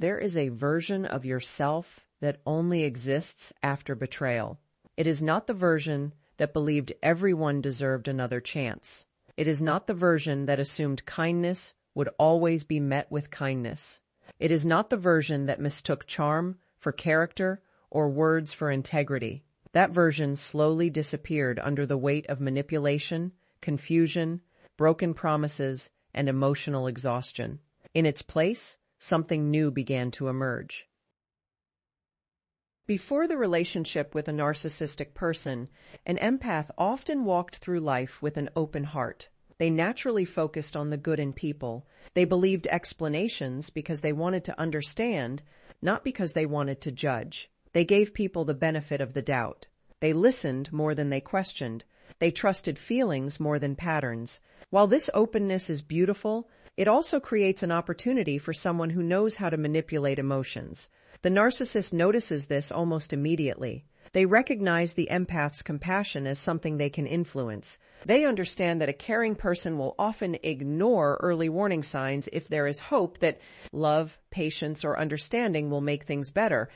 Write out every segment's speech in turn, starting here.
There is a version of yourself that only exists after betrayal. It is not the version that believed everyone deserved another chance. It is not the version that assumed kindness would always be met with kindness. It is not the version that mistook charm for character or words for integrity. That version slowly disappeared under the weight of manipulation, confusion, broken promises, and emotional exhaustion. In its place, something new began to emerge. Before the relationship with a narcissistic person, an empath often walked through life with an open heart. They naturally focused on the good in people. They believed explanations because they wanted to understand, not because they wanted to judge. They gave people the benefit of the doubt. They listened more than they questioned. They trusted feelings more than patterns. While this openness is beautiful, it also creates an opportunity for someone who knows how to manipulate emotions. The narcissist notices this almost immediately. They recognize the empath's compassion as something they can influence. They understand that a caring person will often ignore early warning signs if there is hope that love, patience, or understanding will make things better.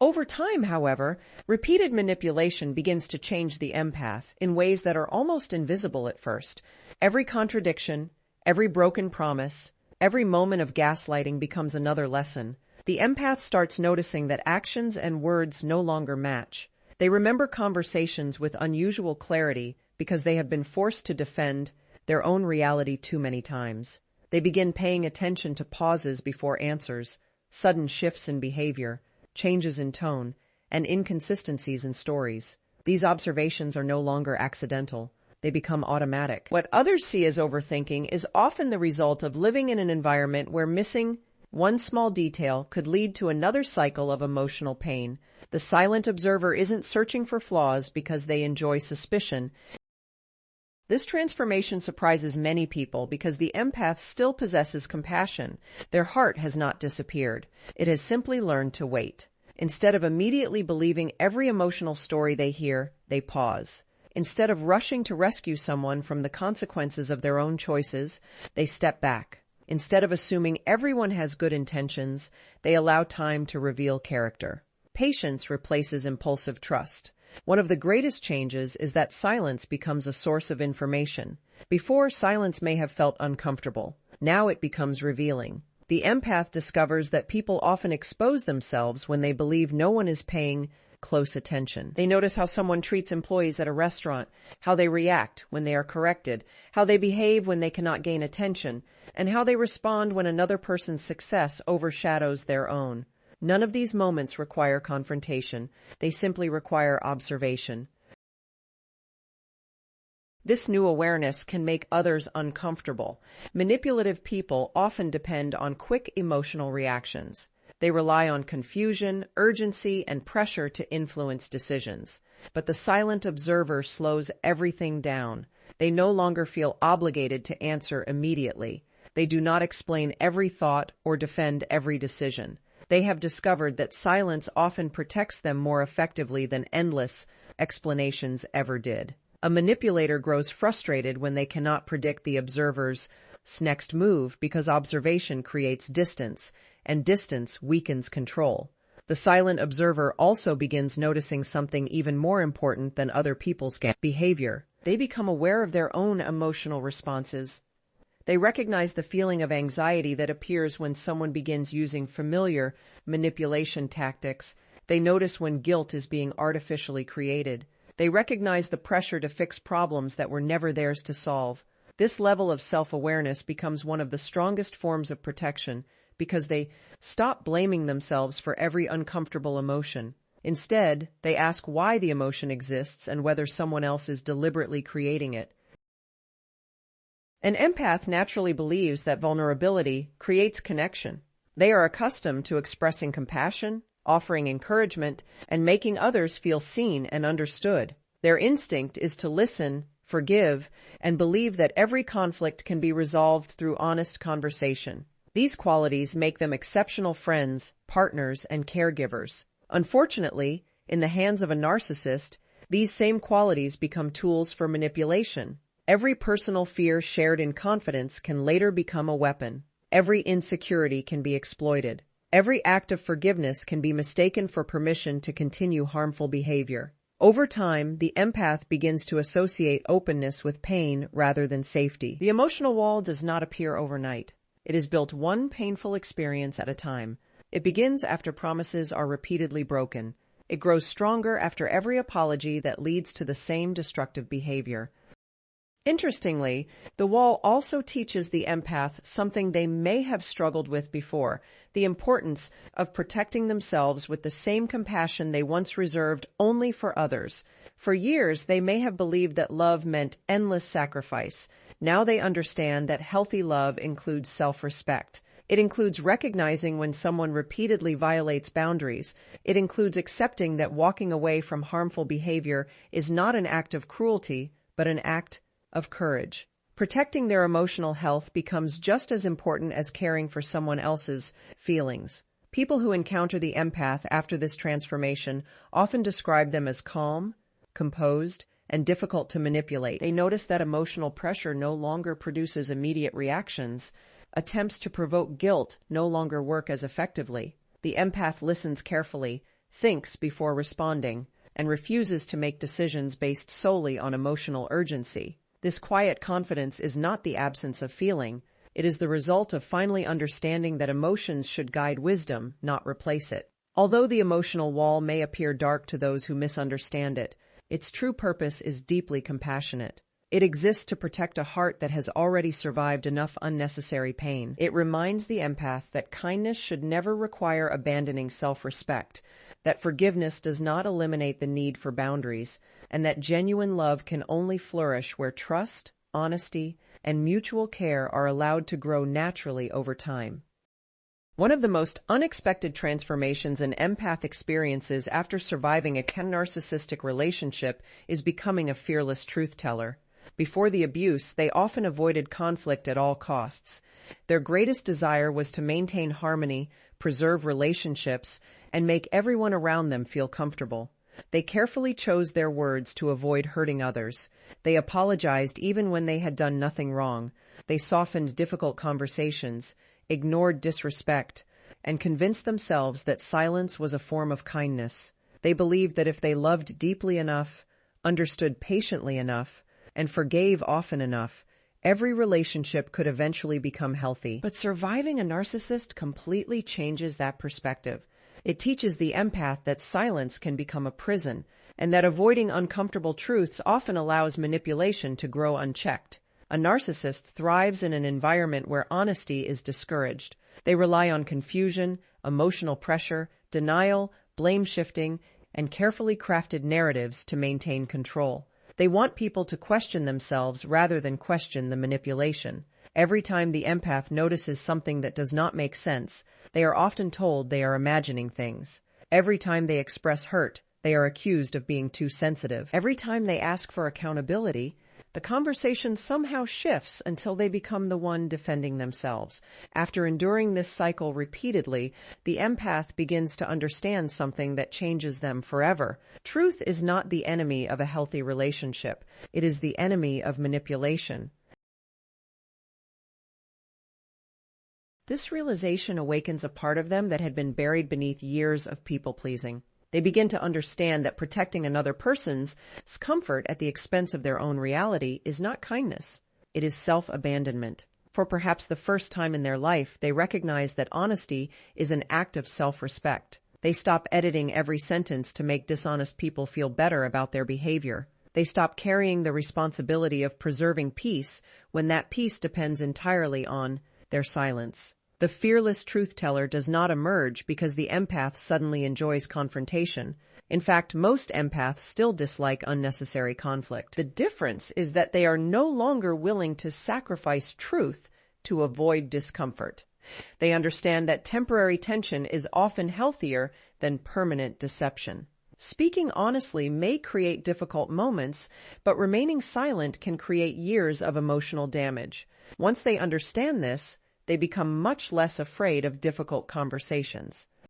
Over time, however, repeated manipulation begins to change the empath in ways that are almost invisible at first. Every contradiction, every broken promise, every moment of gaslighting becomes another lesson. The empath starts noticing that actions and words no longer match. They remember conversations with unusual clarity because they have been forced to defend their own reality too many times. They begin paying attention to pauses before answers, sudden shifts in behavior, changes in tone, and inconsistencies in stories. These observations are no longer accidental. They become automatic. What others see as overthinking is often the result of living in an environment where missing one small detail could lead to another cycle of emotional pain. The silent observer isn't searching for flaws because they enjoy suspicion. This transformation surprises many people because the empath still possesses compassion. Their heart has not disappeared. It has simply learned to wait. Instead of immediately believing every emotional story they hear, they pause. Instead of rushing to rescue someone from the consequences of their own choices, they step back. Instead of assuming everyone has good intentions, they allow time to reveal character. Patience replaces impulsive trust. One of the greatest changes is that silence becomes a source of information. Before, silence may have felt uncomfortable. Now it becomes revealing. The empath discovers that people often expose themselves when they believe no one is paying close attention. They notice how someone treats employees at a restaurant, how they react when they are corrected, how they behave when they cannot gain attention, and how they respond when another person's success overshadows their own. None of these moments require confrontation. They simply require observation. This new awareness can make others uncomfortable. Manipulative people often depend on quick emotional reactions. They rely on confusion, urgency, and pressure to influence decisions. But the silent observer slows everything down. They no longer feel obligated to answer immediately. They do not explain every thought or defend every decision. They have discovered that silence often protects them more effectively than endless explanations ever did. A manipulator grows frustrated when they cannot predict the observer's next move because observation creates distance, and distance weakens control. The silent observer also begins noticing something even more important than other people's behavior. They become aware of their own emotional responses. They recognize the feeling of anxiety that appears when someone begins using familiar manipulation tactics. They notice when guilt is being artificially created. They recognize the pressure to fix problems that were never theirs to solve. This level of self-awareness becomes one of the strongest forms of protection because they stop blaming themselves for every uncomfortable emotion. Instead, they ask why the emotion exists and whether someone else is deliberately creating it. An empath naturally believes that vulnerability creates connection. They are accustomed to expressing compassion, offering encouragement, and making others feel seen and understood. Their instinct is to listen, forgive, and believe that every conflict can be resolved through honest conversation. These qualities make them exceptional friends, partners, and caregivers. Unfortunately, in the hands of a narcissist, these same qualities become tools for manipulation. Every personal fear shared in confidence can later become a weapon. Every insecurity can be exploited. Every act of forgiveness can be mistaken for permission to continue harmful behavior. Over time, the empath begins to associate openness with pain rather than safety. The emotional wall does not appear overnight. It is built one painful experience at a time. It begins after promises are repeatedly broken. It grows stronger after every apology that leads to the same destructive behavior. Interestingly, the wall also teaches the empath something they may have struggled with before: the importance of protecting themselves with the same compassion they once reserved only for others. For years, they may have believed that love meant endless sacrifice. Now they understand that healthy love includes self-respect. It includes recognizing when someone repeatedly violates boundaries. It includes accepting that walking away from harmful behavior is not an act of cruelty, but an act of courage. Protecting their emotional health becomes just as important as caring for someone else's feelings. People who encounter the empath after this transformation often describe them as calm, composed, and difficult to manipulate. They notice that emotional pressure no longer produces immediate reactions. Attempts to provoke guilt no longer work as effectively. The empath listens carefully, thinks before responding, and refuses to make decisions based solely on emotional urgency. This quiet confidence is not the absence of feeling. It is the result of finally understanding that emotions should guide wisdom, not replace it. Although the emotional wall may appear dark to those who misunderstand it, its true purpose is deeply compassionate. It exists to protect a heart that has already survived enough unnecessary pain. It reminds the empath that kindness should never require abandoning self-respect, that forgiveness does not eliminate the need for boundaries, and that genuine love can only flourish where trust, honesty, and mutual care are allowed to grow naturally over time. One of the most unexpected transformations an empath experiences after surviving a narcissistic relationship is becoming a fearless truth-teller. Before the abuse, they often avoided conflict at all costs. Their greatest desire was to maintain harmony, preserve relationships, and make everyone around them feel comfortable. They carefully chose their words to avoid hurting others. They apologized even when they had done nothing wrong. They softened difficult conversations, ignored disrespect, and convinced themselves that silence was a form of kindness. They believed that if they loved deeply enough, understood patiently enough, and forgave often enough, every relationship could eventually become healthy. But surviving a narcissist completely changes that perspective. It teaches the empath that silence can become a prison, and that avoiding uncomfortable truths often allows manipulation to grow unchecked. A narcissist thrives in an environment where honesty is discouraged. They rely on confusion, emotional pressure, denial, blame shifting, and carefully crafted narratives to maintain control. They want people to question themselves rather than question the manipulation. Every time the empath notices something that does not make sense, they are often told they are imagining things. Every time they express hurt, they are accused of being too sensitive. Every time they ask for accountability, the conversation somehow shifts until they become the one defending themselves. After enduring this cycle repeatedly, the empath begins to understand something that changes them forever. Truth is not the enemy of a healthy relationship. It is the enemy of manipulation. This realization awakens a part of them that had been buried beneath years of people-pleasing. They begin to understand that protecting another person's comfort at the expense of their own reality is not kindness. It is self-abandonment. For perhaps the first time in their life, they recognize that honesty is an act of self-respect. They stop editing every sentence to make dishonest people feel better about their behavior. They stop carrying the responsibility of preserving peace when that peace depends entirely on their silence. The fearless truth-teller does not emerge because the empath suddenly enjoys confrontation. In fact, most empaths still dislike unnecessary conflict. The difference is that they are no longer willing to sacrifice truth to avoid discomfort. They understand that temporary tension is often healthier than permanent deception. Speaking honestly may create difficult moments, but remaining silent can create years of emotional damage. Once they understand this, they become much less afraid of difficult conversations.